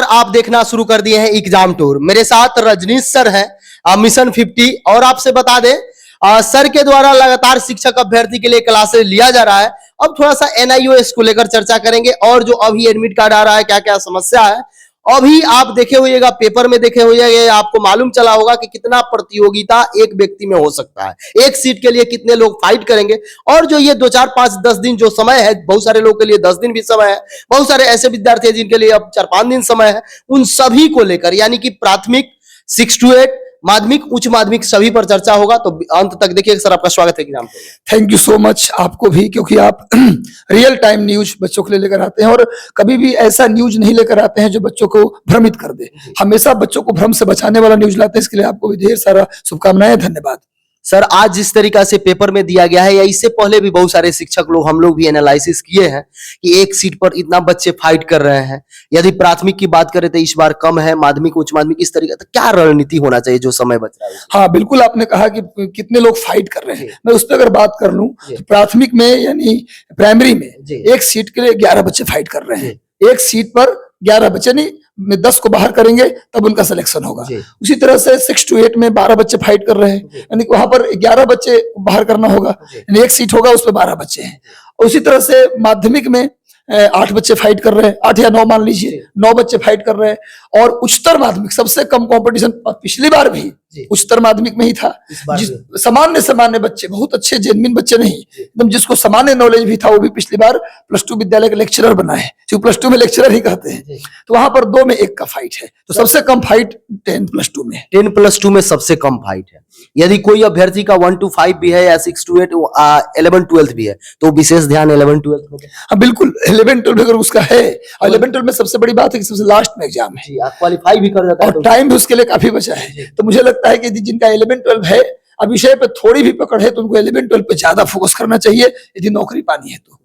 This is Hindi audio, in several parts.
नमस्कार, आप देखना शुरू कर दिए हैं एग्जाम टूर। मेरे साथ रजनीश सर हैं मिशन 50। और आपसे बता दें सर के द्वारा लगातार शिक्षक अभ्यर्थी के लिए क्लासेस लिया जा रहा है। अब थोड़ा सा NIOS को लेकर चर्चा करेंगे और जो अभी एडमिट कार्ड आ रहा है, क्या क्या समस्या है। अभी आप देखे होइएगा, पेपर में देखे होइएगा, आपको मालूम चला होगा कि कितना प्रतियोगिता एक व्यक्ति में हो सकता है। एक सीट के लिए कितने लोग फाइट करेंगे। और जो ये 2, 4, 5, 10 दिन जो समय है, बहुत सारे लोग के लिए 10 दिन भी समय है, बहुत सारे ऐसे विद्यार्थी हैं जिनके लिए अब 4-5 दिन समय है। उन सभी को लेकर यानी कि प्राथमिक 6 to 8, माध्यमिक, उच्च माध्यमिक सभी पर चर्चा होगा। तो अंत तक देखिए। सर आपका स्वागत है एग्जाम पे। थैंक यू सो मच आपको भी, क्योंकि आप रियल टाइम न्यूज बच्चों के लिए लेकर आते हैं और कभी भी ऐसा न्यूज नहीं लेकर आते हैं जो बच्चों को भ्रमित कर दे। हमेशा बच्चों को भ्रम से बचाने वाला न्यूज लाते हैं। इसके लिए आपको भी ढेर सारा शुभकामनाएं, धन्यवाद। सर आज जिस तरीका से पेपर में दिया गया है, या इससे पहले भी बहुत सारे शिक्षक लोग, हम लोग भी एनालिसिस किए हैं कि एक सीट पर इतना बच्चे फाइट कर रहे हैं। यदि प्राथमिक की बात करें तो इस बार कम है, माध्यमिक, उच्च माध्यमिक, इस तरीके तो क्या रणनीति होना चाहिए जो समय बच रहा है? हाँ बिल्कुल, आपने कहा कि कितने लोग फाइट कर रहे हैं। मैं उस पर अगर बात कर लूं तो प्राथमिक में यानी प्राइमरी में एक सीट के लिए 11 बच्चे फाइट कर रहे हैं। एक सीट पर 11 बच्चे, नहीं 10 को बाहर करेंगे तब उनका सिलेक्शन होगा। उसी तरह से 6 to 8 में 12 बच्चे फाइट कर रहे हैं, यानी वहां पर 11 बच्चे बाहर करना होगा, यानी एक सीट होगा उसमें 12 बच्चे हैं। उसी तरह से माध्यमिक में 8 बच्चे फाइट कर रहे हैं, 8 या 9 मान लीजिए, 9 बच्चे फाइट कर रहे हैं। और उच्चतर माध्यमिक सबसे कम कंपटीशन पिछली बार भी उच्चतर माध्यमिक में ही था। सामान्य बच्चे, बहुत अच्छे जेन्युइन बच्चे नहीं, एकदम जिसको सामान्य नॉलेज भी था, वो भी पिछली बार +2 विद्यालय के लेक्चरर बना है, क्योंकि +2 में लेक्चरर ही कहते हैं। तो वहां पर 2 में 1 का फाइट है। तो सबसे कम फाइट 10+2 में है। 10+2 में सबसे कम फाइट है। यदि कोई अभ्यर्थी का 1 to 5 भी है या 6 to 8, 11-12 भी है, तो विशेष ध्यान 11-12 में। हाँ बिल्कुल, 11-12 अगर उसका है, और 11-12 में सबसे बड़ी बात है कि सबसे लास्ट में एग्जाम है, आप क्वालिफाई भी कर जाता है और टाइम भी उसके लिए काफी बचा है। तो मुझे लगता है कि जिनका 11-12 है, अब विषय पे थोड़ी भी पकड़ है, तो उनको 11-12 पे ज्यादा फोकस करना चाहिए यदि नौकरी पानी है तो।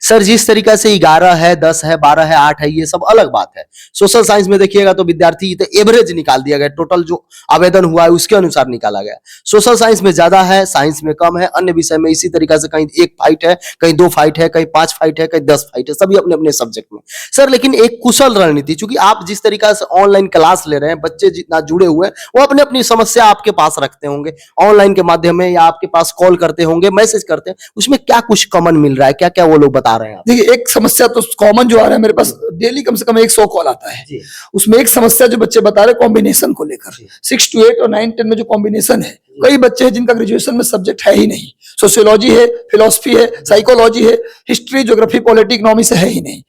सर जिस तरीका से 11 है, 10 है, 12 है, 8 है, ये सब अलग बात है। सोशल साइंस में देखिएगा तो विद्यार्थी तो एवरेज निकाल दिया गया, टोटल जो आवेदन हुआ है उसके अनुसार निकाला गया। सोशल साइंस में ज्यादा है, साइंस में कम है, अन्य विषय में इसी तरीका से कहीं 1 फाइट है, कहीं 2 फाइट है, कहीं 5 फाइट है, कहीं 10 फाइट है, सभी अपने अपने सब्जेक्ट में। सर लेकिन एक कुशल रणनीति, चूंकि आप जिस तरीका से ऑनलाइन क्लास ले रहे हैं, बच्चे जितना जुड़े हुए हैं, वो अपने अपनी समस्या आपके पास रखते होंगे ऑनलाइन के माध्यम में, या आपके पास कॉल करते होंगे, मैसेज करते हैं, उसमें क्या कुछ कॉमन मिल रहा है, क्या क्या वो लोग बता रहे हैं? देखिए, एक समस्या तो कॉमन जो आ रहा है, मेरे पास डेली कम से कम 100 कॉल आता है। उसमें एक समस्या जो बच्चे बता रहे कॉम्बिनेशन को लेकर, 6 to 8 और 9-10 में जो कॉम्बिनेशन है, कई बच्चे हैं जिनका ग्रेजुएशन में सब्जेक्ट है ही नहीं। सोशियोलॉजी है, फिलोसफी है, साइकोलॉजी है, हिस्ट्री, ज्योग्राफी, पॉलिटी, इकोनॉमी से है ही नहीं।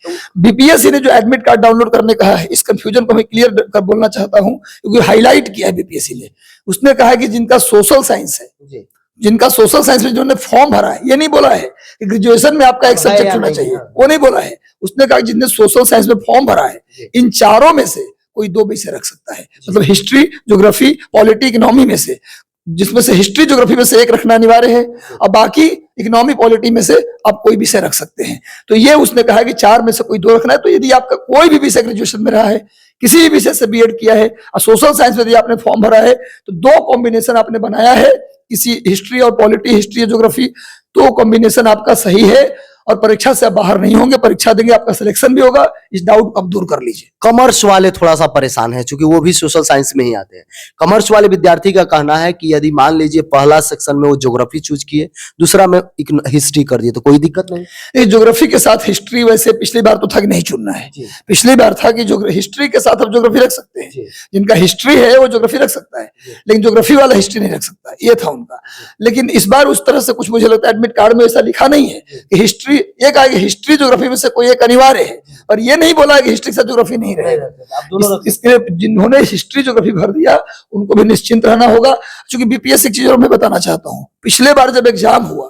BPSC ने जो एडमिट कार्ड डाउनलोड करने कहा है, इस कंफ्यूजन को मैं क्लियर कर बोलना चाहता हूं, क्योंकि हाईलाइट किया है BPSC ने। उसने कहा है कि जिनका सोशल साइंस है, जिनका सोशल साइंस में जिन्होंने फॉर्म भरा है, ये नहीं बोला है कि ग्रेजुएशन में आपका एक सब्जेक्ट होना चाहिए, वो नहीं बोला है। उसने कहा कि जिसने सोशल साइंस में फॉर्म भरा है, इन चारों में से कोई 2 विषय रख सकता है, मतलब हिस्ट्री, ज्योग्राफी, पॉलिटी, इकोनॉमी में से, जिसमें से हिस्ट्री, ज्योग्राफी में से 1 रखना अनिवार्य है, और बाकी इकोनॉमी, पॉलिटी में से आप कोई विषय रख सकते हैं। तो ये उसने कहा कि 4 में से कोई 2 रखना है। तो यदि आपका कोई भी विषय ग्रेजुएशन में रहा है, किसी भी विषय से B.Ed किया है, और सोशल साइंस में यदि आपने फॉर्म भरा है, तो 2 कॉम्बिनेशन आपने बनाया है, किसी हिस्ट्री और पॉलिटी, हिस्ट्री और ज्योग्राफी, तो कॉम्बिनेशन आपका सही है और परीक्षा से आप बाहर नहीं होंगे, परीक्षा देंगे, आपका सिलेक्शन भी होगा। इस डाउट को आप दूर कर लीजिए। कॉमर्स वाले थोड़ा सा परेशान है, क्योंकि वो भी सोशल साइंस में ही आते हैं। कॉमर्स वाले विद्यार्थी का कहना है कि यदि मान लीजिए पहला सेक्शन में वो ज्योग्राफी चूज किए, दूसरा में हिस्ट्री कर दिए, तो कोई दिक्कत नहीं। ज्योग्राफी के साथ हिस्ट्री वैसे पिछली बार तो था कि नहीं चुनना है। पिछली बार था कि हिस्ट्री के साथ आप ज्योग्राफी रख सकते हैं, जिनका हिस्ट्री है वो ज्योग्राफी रख सकता है, लेकिन ज्योग्राफी वाला हिस्ट्री नहीं रख सकता, ये था उनका। लेकिन इस बार उस तरह से कुछ, मुझे लगता है एडमिट कार्ड में ऐसा लिखा नहीं है कि हिस्ट्री, एक आगे हिस्ट्री ज्योग्राफी में से कोई एक अनिवार्य है, और ये नहीं बोला है कि हिस्ट्री से ज्योग्राफी नहीं रहेगा। इसके जिन्होंने हिस्ट्री ज्योग्राफी भर दिया उनको भी निश्चिंत रहना होगा। क्योंकि BPSC की चीज मैं बताना चाहता हूँ, पिछले बार जब एग्जाम हुआ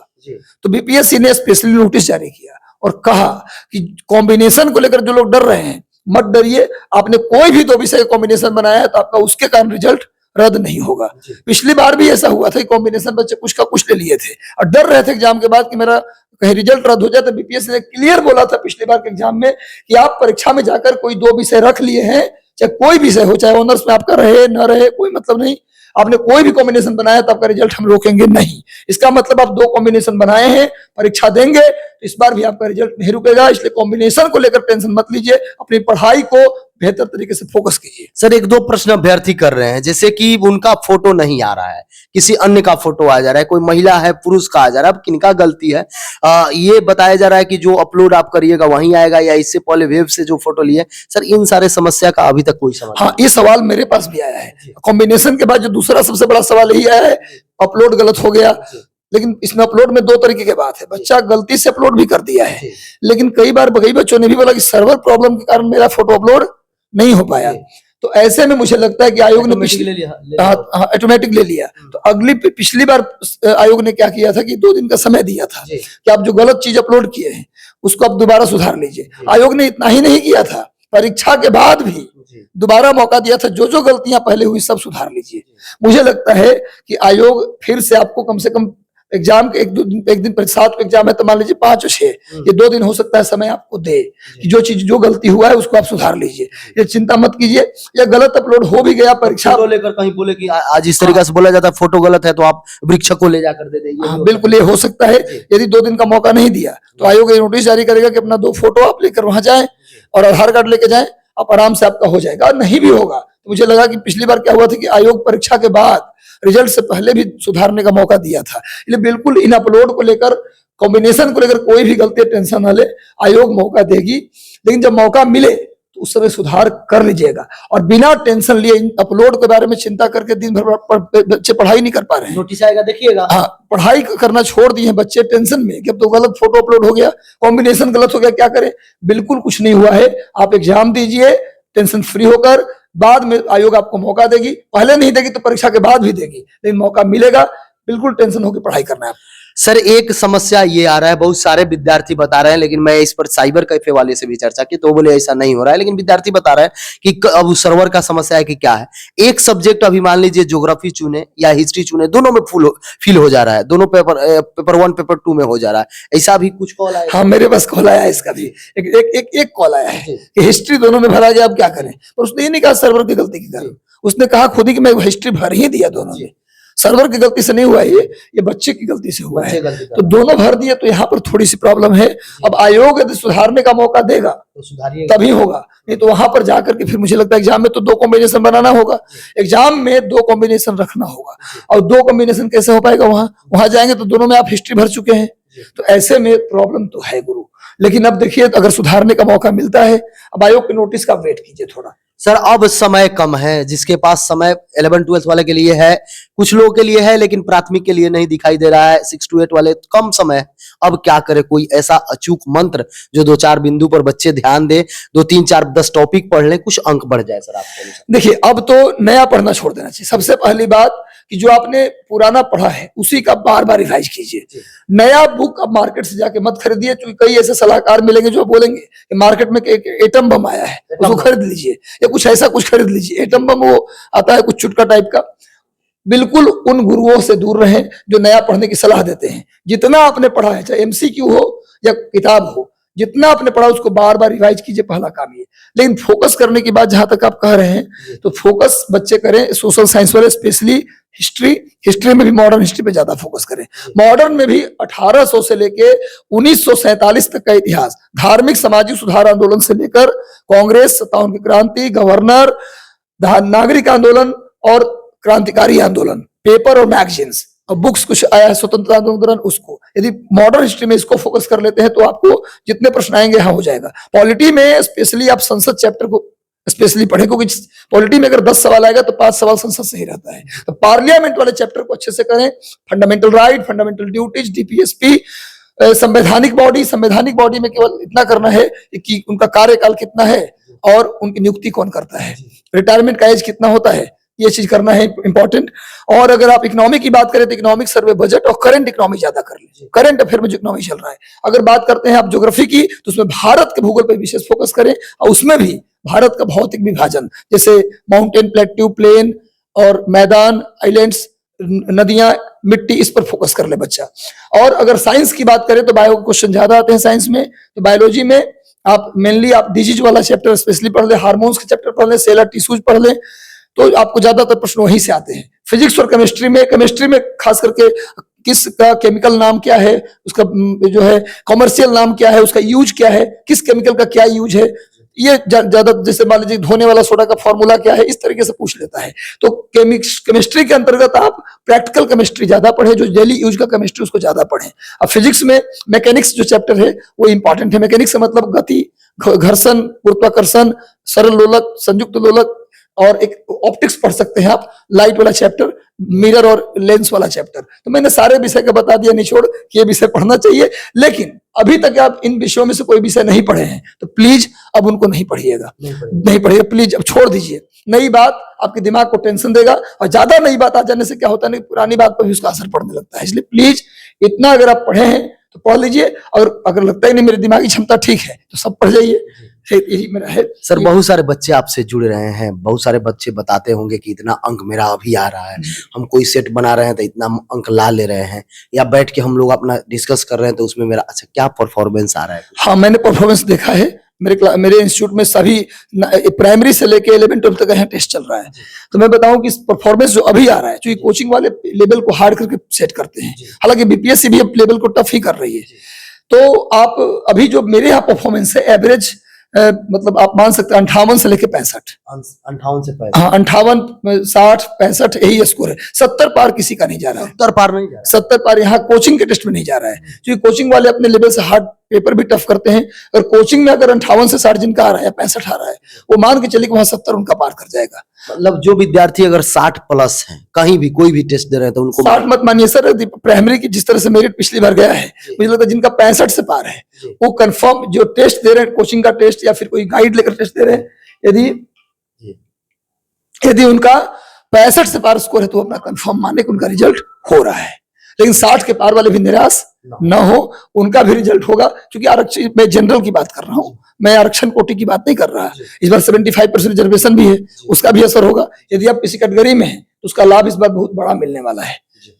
तो BPSC ने स्पेशली नोटिस जारी किया और कहा कि कॉम्बिनेशन को लेकर जो लोग डर रहे हैं, मत डरिए, आपने कोई भी 2 विषय का कॉम्बिनेशन बनाया है तो आपका उसके कारण रिजल्ट रद्द नहीं होगा। पिछली बार भी ऐसा हुआ था कि कॉम्बिनेशन बच्चे कुछ का कुछ ले लिए थे और डर रहे थे एग्जाम के बाद कि मेरा कहीं रिजल्ट रद्द हो जाए। तो BPSC ने क्लियर बोला था पिछले बार के एग्जाम में कि आप परीक्षा में जाकर कोई 2 विषय रख लिए हैं, चाहे कोई विषय हो, चाहे ऑनर्स में आपका रहे न रहे, कोई मतलब नहीं, आपने कोई भी कॉम्बिनेशन बनाया तो आपका रिजल्ट हम रोकेंगे नहीं। इसका मतलब आप 2 कॉम्बिनेशन बनाए हैं, परीक्षा देंगे तो इस बार भी आपका रिजल्ट नहीं रुकेगा। इसलिए कॉम्बिनेशन को लेकर टेंशन मत लीजिए, अपनी पढ़ाई को बेहतर तरीके से फोकस कीजिए। सर एक दो प्रश्न अभ्यर्थी कर रहे हैं, जैसे कि उनका फोटो नहीं आ रहा है, किसी अन्य का फोटो आ जा रहा है, कोई महिला है पुरुष का आ जा रहा है, अब किनका गलती है? ये बताया जा रहा है कि जो अपलोड आप करिएगा वहीं आएगा या इससे पहले वेब से जो फोटो लिए। सर इन सारे समस्या का अभी तक कोई समाधान? हाँ, ये सवाल मेरे पास भी आया है। कॉम्बिनेशन के बाद जो दूसरा सबसे बड़ा सवाल यही आया है, अपलोड गलत हो गया। लेकिन इसमें अपलोड में दो तरीके की बात है, बच्चा गलती से अपलोड भी कर दिया है, लेकिन कई बार कई बच्चों ने भी बोला कि सर्वर प्रॉब्लम के कारण मेरा फोटो अपलोड नहीं हो पाया। तो ऐसे में मुझे लगता है कि आयोग ने ऑटोमेटिक ले लिया। तो पिछली बार आयोग ने क्या किया था कि 2 दिन का समय दिया था कि आप जो गलत चीज अपलोड किए हैं उसको आप दोबारा सुधार लीजिए। आयोग ने इतना ही नहीं किया था, परीक्षा के बाद भी दोबारा मौका दिया था, जो जो गलतियां पहले हुई सब सुधार लीजिए। मुझे लगता है कि आयोग फिर से आपको कम से कम एग्जाम के एक दिन 7 एग्जाम है तो मान लीजिए 5 और 6 ये 2 दिन हो सकता है समय आपको दे कि जो गलती हुआ है उसको आप सुधार लीजिए। ये चिंता मत कीजिए, या गलत अपलोड हो भी गया परीक्षा फोटो लेकर कहीं बोले कि आज इस तरीके से बोला जाता है फोटो गलत है तो आप वृक्षक को ले जाकर दे देंगे। हाँ, बिल्कुल ये हो सकता है। यदि 2 दिन का मौका नहीं दिया तो आयोग ये नोटिस जारी करेगा कि अपना 2 फोटो आप लेकर वहां जाए और आधार कार्ड लेके जाए, आप आराम से आपका हो जाएगा। और नहीं भी होगा तो मुझे लगा कि पिछली बार क्या हुआ था कि आयोग परीक्षा के बाद रिजल्ट से पहले भी सुधारने का मौका दिया था। इसलिए बिल्कुल इन अपलोड को लेकर, कॉम्बिनेशन को लेकर कोई भी गलती टेंशन ना ले, आयोग मौका देगी। लेकिन जब मौका मिले तो उस समय सुधार कर लीजिएगा और बिना टेंशन लिए इन अपलोड के बारे में चिंता करके दिन भर बच्चे पढ़ाई नहीं कर पा रहे हैं। नोटिस आएगा देखिएगा। हाँ, पढ़ाई करना छोड़ दिए हैं बच्चे टेंशन में कि अब तो गलत फोटो अपलोड हो गया, कॉम्बिनेशन गलत हो गया, क्या करें। बिल्कुल कुछ नहीं हुआ है, आप एग्जाम दीजिए टेंशन फ्री होकर। बाद में आयोग आपको मौका देगी, पहले नहीं देगी तो परीक्षा के बाद भी देगी, लेकिन मौका मिलेगा। बिल्कुल टेंशन होकर पढ़ाई करना है। सर एक समस्या ये आ रहा है, बहुत सारे विद्यार्थी बता रहे हैं, लेकिन मैं इस पर साइबर कैफे वाले से भी चर्चा की तो बोले ऐसा नहीं हो रहा है, लेकिन विद्यार्थी बता रहे हैं कि अब सर्वर का समस्या है कि क्या है। एक सब्जेक्ट अभी मान लीजिए ज्योग्राफी चुने या हिस्ट्री चुने, दोनों में फील हो जा रहा है, दोनों पेपर 1 पेपर 2 में हो जा रहा है। ऐसा भी कुछ कॉल आया? हाँ, मेरे पास कॉल आया है, इसका भी एक कॉल आया है कि हिस्ट्री दोनों में भरा गया, अब क्या करें। पर उसने ये नहीं कहा सर्वर की गलती की कारण, उसने कहा खुद ही कि मैं हिस्ट्री भर ही दिया दोनों में। सर्वर की गलती से नहीं हुआ, ये बच्चे की गलती से हुआ है। तो दोनों भर दिए, तो यहाँ पर थोड़ी सी प्रॉब्लम है। अब आयोग यदि सुधारने का मौका देगा तो तभी होगा, नहीं तो वहां पर जाकर के फिर मुझे लगता है एग्जाम में तो 2 कॉम्बिनेशन बनाना होगा, एग्जाम में 2 कॉम्बिनेशन रखना होगा। और 2 कॉम्बिनेशन कैसे हो पाएगा? वहां जाएंगे तो दोनों में आप हिस्ट्री भर चुके हैं, तो ऐसे में प्रॉब्लम तो है गुरु। लेकिन अब देखिए अगर सुधारने का मौका मिलता है, अब आयोग के नोटिस का वेट कीजिए थोड़ा। सर अब समय कम है, जिसके पास समय 11-12 वाले के लिए है, कुछ लोगों के लिए है, लेकिन प्राथमिक के लिए नहीं दिखाई दे रहा है। 6 to 8 वाले कम समय है, अब क्या करे? कोई ऐसा अचूक मंत्र जो 2-4 बिंदु पर बच्चे ध्यान दे, 2-3-4-10 टॉपिक पढ़ लें, कुछ अंक बढ़ जाए। सर आपको देखिए अब तो नया पढ़ना छोड़ देना चाहिए। सबसे पहली बात कि जो आपने पुराना पढ़ा है उसी का बार बार रिवाइज कीजिए। नया बुक अब मार्केट से जाके मत खरीदिए, क्योंकि कई ऐसे सलाहकार मिलेंगे जो बोलेंगे कि मार्केट में एक एटम बम आया है, उसको खरीद लीजिए, या कुछ ऐसा कुछ खरीद लीजिए। एटम बम वो आता है कुछ चुटका टाइप का। बिल्कुल उन गुरुओं से दूर रहें जो नया पढ़ने की सलाह देते हैं। जितना आपने पढ़ा है, चाहे एमसीक्यू हो या किताब हो, जितना आपने पढ़ा उसको बार बार रिवाइज कीजिए, पहला काम ये। लेकिन फोकस करने की बात जहां तक आप कह रहे हैं, तो फोकस बच्चे करें सोशल साइंस वाले, स्पेशली हिस्ट्री में भी, मॉडर्न हिस्ट्री पे ज्यादा फोकस करें। मॉडर्न में भी 1800 से लेके 1947 तक का इतिहास, धार्मिक सामाजिक सुधार आंदोलन से लेकर कांग्रेस, 57 की क्रांति, गवर्नर, नागरिक आंदोलन और क्रांतिकारी आंदोलन, पेपर और मैगजीन्स, और बुक्स कुछ आया है स्वतंत्रता आंदोलन, उसको यदि मॉडर्न हिस्ट्री में इसको फोकस कर लेते हैं तो आपको जितने प्रश्न आएंगे हाँ हो जाएगा। पॉलिटी में स्पेशली आप संसद चैप्टर को स्पेशली पढ़ें, क्योंकि पॉलिटी में अगर 10 सवाल आएगा तो 5 सवाल संसद से ही रहता है। तो पार्लियामेंट वाले चैप्टर को अच्छे से करें। Fundamental right, fundamental duties, DPSP, संवैधानिक बॉडी में केवल इतना करना है कि उनका कार्यकाल कितना है और उनकी नियुक्ति कौन करता है, रिटायरमेंट का एज कितना होता है, ये चीज करना है इंपॉर्टेंट। और अगर आप इकोनॉमी की बात करें तो इकोनॉमिक सर्वे, बजट और करंट इकोनॉमी ज्यादा कर लीजिए, करंट अफेयर में जो इकोनॉमी चल रहा है। अगर बात करते हैं आप ज्योग्राफी की, तो उसमें भारत के भूगोल पर विशेष फोकस करें, और उसमें भी भारत का भौतिक विभाजन, जैसे माउंटेन, प्लेट्यू, प्लेन और मैदान, आइलैंड्स, नदियां, मिट्टी, इस पर फोकस कर ले बच्चा। और अगर साइंस की बात करें तो बायो के क्वेश्चन ज्यादा आते हैं साइंस में, तो बायोलॉजी में आप मेनली आप डिजीज वाला चैप्टर स्पेशली पढ़ ले, हार्मोन्स के चैप्टर पढ़ ले, सेलर टिश्यूज पढ़ ले, तो आपको ज्यादातर प्रश्न वहीं से आते हैं। फिजिक्स और केमिस्ट्री में खास करके किसका केमिकल नाम क्या है, उसका जो है कमर्शियल नाम क्या है, उसका यूज क्या है, किस केमिकल का क्या यूज है, ये ज्यादा, जैसे मान लीजिए धोने वाला सोडा का फॉर्मूला क्या है, इस तरीके से पूछ लेता है। तो केमिस्ट्री के अंतर्गत आप प्रैक्टिकल केमिस्ट्री ज्यादा पढ़े, जो डेली यूज का केमिस्ट्री उसको ज्यादा पढ़े। अब फिजिक्स में मैकेनिक्स जो चैप्टर है वो इंपॉर्टेंट है। मैकेनिक्स का मतलब गति, घर्षण, गुरुत्वाकर्षण, सरल लोलक, संयुक्त लोलक, और एक ऑप्टिक्स पढ़ सकते हैं आप, लाइट वाला चैप्टर, मिरर और लेंस वाला चैप्टर। तो मैंने सारे विषय का बता दिया निचोड़ कि ये विषय पढ़ना चाहिए। लेकिन अभी तक आप इन विषयों में से कोई विषय नहीं पढ़े हैं तो प्लीज अब उनको नहीं पढ़िएगा, नहीं पढ़िएगा प्लीज, अब छोड़ दीजिए। नई बात आपके दिमाग को टेंशन देगा, और ज्यादा नई बात आ जाने से क्या होता है, पुरानी बात पर भी उसका असर पड़ने लगता है। इसलिए प्लीज इतना अगर आप पढ़े हैं तो पढ़ लीजिए, और अगर लगता ही नहीं मेरी दिमागी क्षमता ठीक है तो सब पढ़ जाइए। यही मेरा है सर। बहुत सारे बच्चे आपसे जुड़ रहे हैं, बहुत सारे बच्चे बताते होंगे कि इतना अंक मेरा अभी आ रहा है, हम कोई सेट बना रहे हैं तो इतना अंक ला ले रहे हैं, या बैठ के हम लोग अपना डिस्कस कर रहे हैं तो उसमें मेरा अच्छा क्या परफॉर्मेंस आ रहा है। हाँ, मैंने परफॉर्मेंस देखा है। मेरे इंस्टीट्यूट में सभी प्राइमरी से लेके 11 12 तक यहाँ टेस्ट चल रहा है। तो मैं बताऊं कि परफॉर्मेंस जो अभी आ रहा है, क्योंकि कोचिंग वाले लेवल को हार्ड करके सेट करते हैं, हालांकि बीपीएससी भी अब लेवल को टफ ही कर रही है। तो आप अभी जो मेरे यहाँ परफॉर्मेंस है एवरेज, मतलब आप मान सकते हैं 58 से लेके 65, 58 से 65, हाँ 58, 60, 65 यही स्कोर है। 70 पार किसी का नहीं जा रहा है, 70 पार नहीं जा रहा है। 70 पार यहाँ कोचिंग के टेस्ट में नहीं जा रहा है, क्योंकि कोचिंग वाले अपने लेवल से हार्ड पेपर भी टफ करते हैं। और कोचिंग में अगर 58 से 60 जिनका आ रहा है, 65 आ रहा है, वो मान के चलिए कि वहां 70 उनका पार कर जाएगा। मतलब जो विद्यार्थी अगर 60 प्लस हैं, कहीं भी कोई भी टेस्ट दे रहे हैं तो उनको 60 मत मानिए सर, प्राइमरी की जिस तरह से मेरिट पिछली बार गया है, मुझे लगता है जिनका 65 से पार है वो कंफर्म जो टेस्ट दे रहे हैं, कोचिंग का टेस्ट या फिर कोई गाइड लेकर टेस्ट दे रहे हैं, यदि उनका 65 से पार स्कोर है तो अपना कंफर्म माने कि उनका रिजल्ट हो रहा है। लेकिन 60 के पार वाले भी निराश न हो, उनका भी रिजल्ट होगा। क्योंकि आरक्षण, मैं जनरल की बात कर रहा हूं, मैं आरक्षण कोटि की बात नहीं कर रहा। इस बार 75% रिजर्वेशन भी है, उसका भी असर होगा। यदि आप किसी कैटेगरी में हैं तो उसका लाभ इस बार बहुत बड़ा मिलने वाला है,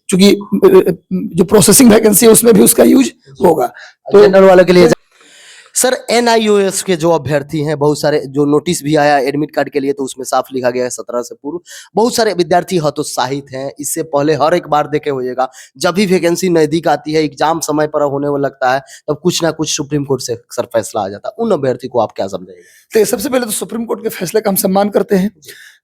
क्योंकि जो प्रोसेसिंग वैकेंसी है उसमें भी उसका यूज होगा। तो जनरल वाले के लिए सर NIOS के जो अभ्यर्थी हैं, बहुत सारे जो नोटिस भी आया एडमिट कार्ड के लिए, तो उसमें साफ लिखा गया है 17 से पूर्व। बहुत सारे विद्यार्थी हतोत्साहित हैं। इससे पहले हर एक बार देखे होइएगा, जब भी वैकेंसी नजदीक आती है, एग्जाम समय पर होने वो लगता है, तब कुछ ना कुछ सुप्रीम कोर्ट से सर फैसला आ जाता है। उन अभ्यर्थी को आप क्या समझाएंगे? तो सबसे पहले तो सुप्रीम कोर्ट के फैसले का हम सम्मान करते हैं।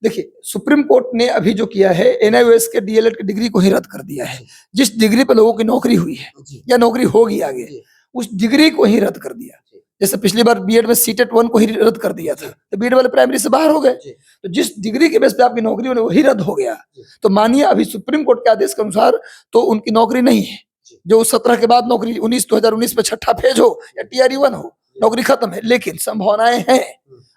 देखिए, सुप्रीम कोर्ट ने अभी जो किया है, NIOS के DLED की डिग्री को ही रद्द कर दिया है। जिस डिग्री पर लोगों की नौकरी हुई है या नौकरी होगी आगे, उस डिग्री को ही रद्द कर दिया। जैसे पिछली बार बीएड में सीटेट 1 को ही रद्द कर दिया था, तो बीएड वाले प्राइमरी से बाहर हो गए। तो जिस डिग्री के बेस पे आपकी नौकरी होने वही रद्द हो गया। तो मानिए अभी सुप्रीम कोर्ट के आदेश के अनुसार तो उनकी नौकरी नहीं है। जो 17 के बाद नौकरी 2019 में छठा फेज हो या TRE 1 हो, नौकरी खत्म है। लेकिन संभावनाएं हैं,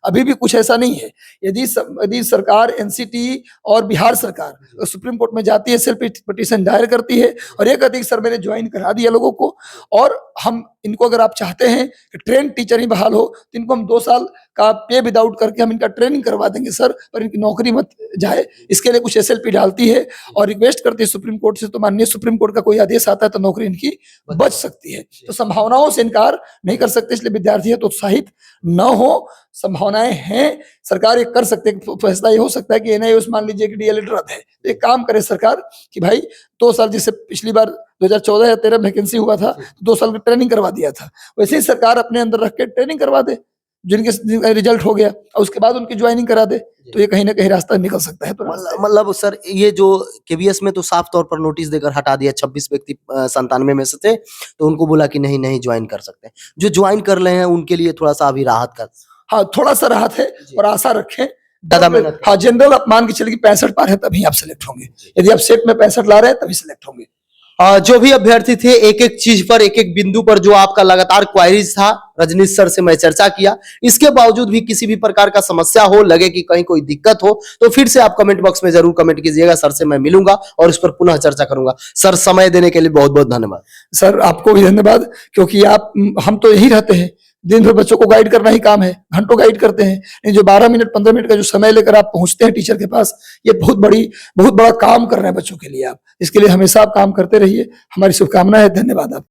अभी भी कुछ ऐसा नहीं है। यदि सरकार, NCT और बिहार सरकार सुप्रीम कोर्ट में जाती है, सेल्फ पिटीशन दायर करती है और ये कहती है कि सर मैंने ज्वाइन करा दिया लोगों को, और हम इनको अगर आप चाहते हैं कि ट्रेन टीचर ही बहाल हो तो इनको हम 2 साल का पे विदाउट करके हम इनका ट्रेनिंग करवा देंगे सर, पर इनकी नौकरी मत जाए। इसके लिए कुछ SLP डालती है और रिक्वेस्ट करती है सुप्रीम कोर्ट से। तो माननीय सुप्रीम कोर्ट का कोई आदेश आता है तो नौकरी इनकी बच सकती है। तो संभावनाओं से इनकार नहीं कर सकते, इसलिए विद्यार्थी तो उत्साहित न हो। संभावनाएं हैं, सरकार ये कर सकते हैं। फैसला ये हो सकता है कि NIOS मान लीजिए कि DLED रद्द है, तो एक काम करे सरकार कि भाई 2 साल, जैसे पिछली बार 2014 या 13 वैकेंसी हुआ था, 2 साल की ट्रेनिंग करवा दिया था, वैसे ही सरकार अपने अंदर रख के ट्रेनिंग करवा दे जिनके रिजल्ट हो गया, और उसके बाद उनकी ज्वाइनिंग करा दे, तो ये कहीं ना कहीं रास्ता निकल सकता है। तो मतलब सर, ये जो KVS में तो साफ तौर पर नोटिस देकर हटा दिया, 26 व्यक्ति 97 में से थे, तो उनको बोला कि नहीं ज्वाइन कर सकते। जो ज्वाइन कर रहे हैं उनके लिए थोड़ा सा अभी राहत का, हाँ थोड़ा सा राहत है, और आशा रखें ज्यादा मेहनत। हाँ, जनरल आप मान के चलिए 65 पार है तभी आप सिलेक्ट होंगे। यदि आप सेट में 65 ला रहे हैं तभी सिलेक्ट होंगे। जो भी अभ्यर्थी थे, एक एक चीज पर, एक एक बिंदु पर जो आपका लगातार क्वायरीज था, रजनीश सर से मैं चर्चा किया। इसके बावजूद भी किसी भी प्रकार का समस्या हो, लगे कि कहीं कोई दिक्कत हो, तो फिर से आप कमेंट बॉक्स में जरूर कमेंट कीजिएगा। सर से मैं मिलूंगा और इस पर पुनः चर्चा करूंगा। सर, समय देने के लिए बहुत बहुत धन्यवाद। सर आपको भी धन्यवाद, क्योंकि हम तो यही रहते हैं, दिन भर बच्चों को गाइड करना ही काम है, घंटों गाइड करते हैं। जो 12 मिनट 15 मिनट का जो समय लेकर आप पहुंचते हैं टीचर के पास, ये बहुत बड़ा काम कर रहे हैं बच्चों के लिए आप। इसके लिए हमेशा आप काम करते रहिए। हमारी शुभकामनाएं है। धन्यवाद आप।